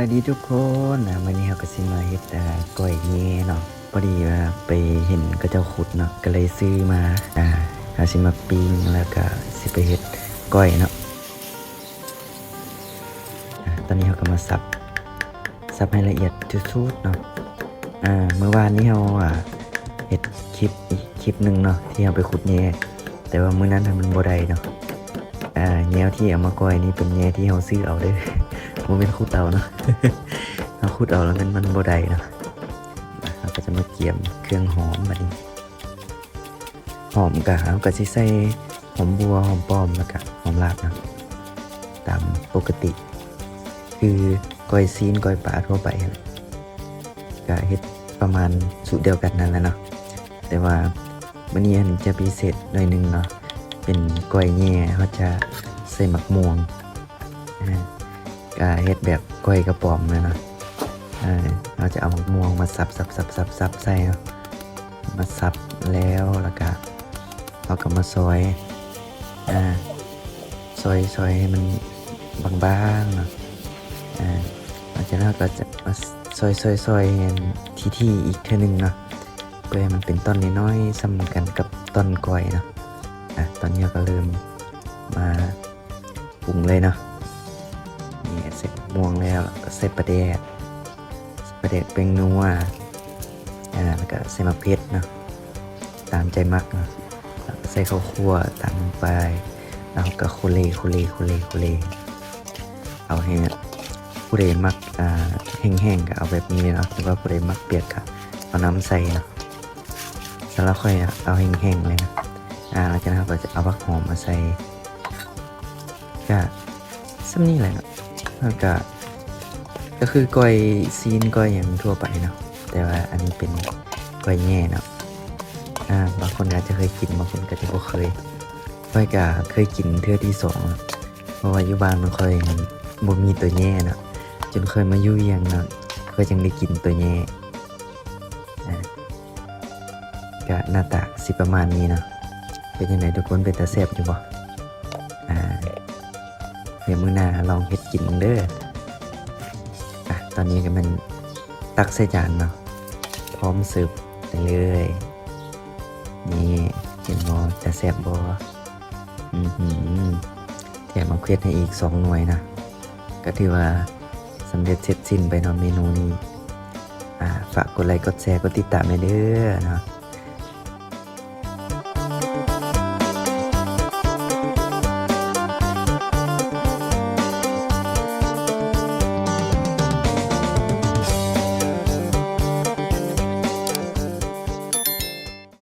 ายดีทุกคนวันนี้เราก็สิมาเฮ็ดก้อยแย่เนาะพอดีว่าไปเห็นก็เจ้าขุดเนาะก็เลยซื้อมาเราสิมาปิ้งแล้วก็สิไปเฮ็ดก้อยเนาะตอนนี้เราก็มาสับให้ละเอียดที่สุดเนาะเมื่อวานนี้เราเฮ็ดคลิปหนึ่งเนาะที่เราไปขุดแย่แต่ว่ามื้อนั้นมันบ่ได้เนาะแย่ที่เอามาก้อยนี่เป็นแย่ที่เราซื้อเอาเด้อมันเป็นขุดเอาเนาะ เราขุดเอาแล้วมันบ่ได้เนาะเราก็จะมาเกี่ยมเครื่องหอมแบบนี้หอมกะเราก็สิใส่หอมบัวหอมป้อมแล้วก็หอมลาบเนาะตามปกติคือก้อยซีนก้อยปลาทั่วไปก็เฮ็ดประมาณสูตรเดียวกันนั่นแหละเนาะแต่ว่าวันนี้จะพิเศษหน่อยนึงเนาะเป็นก้อยแย่เขาจะใส่หมักม่วงก็เฮ็ดแบบก้อยกระป๋อมเลยเนาะเราจะเอาหมักม่วงมาสับใส่เนาะมาสับแล้วก็เอากลับมาซอยซอยให้มันบางๆเนาะหลังจากนั้นก็จะมาซอยที่อีกเท่านึงเนาะเพื่อให้มันเป็นต้นน้อยๆซ้ำกันกับต้นก้อยเนาะตอนนี้ก็เริ่มมาปรุงเลยเนาะนี่ใส่ม่วงแล้วก็ใส่ปลาแดกเป็นนัวแล้วก็ใส่มะเขือเนาะตามใจมักเนาะแล้วก็ใส่ข้าวคั่วตามลงไปแล้วก็โคเลเอาให้ผู้ใดมักแห้งๆก็เอาแบบนี้เนาะหรือว่าผู้ใดมักเปียกก็เอาน้ำใส่เนาะแล้วค่อยเอาแห้งๆเลยนะหลังจากนั้นก็จะเอาผักหอมมาใส่ก็ซ้ำนี่แหละเนาะแล้วก็คือก้อยซีนก้อยอย่างทั่วไปเนาะแต่ว่าอันนี้เป็นก้อยแง่เนาะบางคนอาจจะเคยกินบางคนก็จะบ่เคยก้อยก็เคยกินเทื่อที่สองเพราะว่าอยู่บ้านมันค่อยบ่มีตัวแง่เนาะจนเคยมาอยู่เวียงเนาะก็ยังได้กินตัวแง่ก็หน้าตาสิประมาณนี้เนาะเป็นยังไงทุกคนเป็นตาแซ่บอยู่บ่เดี๋ยวมื้อหน้าลองเฮ็ดกินเด้อตอนนี้ก็มันตักใส่จานเนาะพร้อมเสิร์ฟได้เลยนี่เห็นบ่จะแซ่บบ่แถมมาเคล็ดให้อีก2หน่วยนะก็ถือว่าสำเร็จเสร็จสิ้นไปเนาะเมนูนี้ฝากกดไลค์กดแชร์กดติดตามให้เด้อเนาะ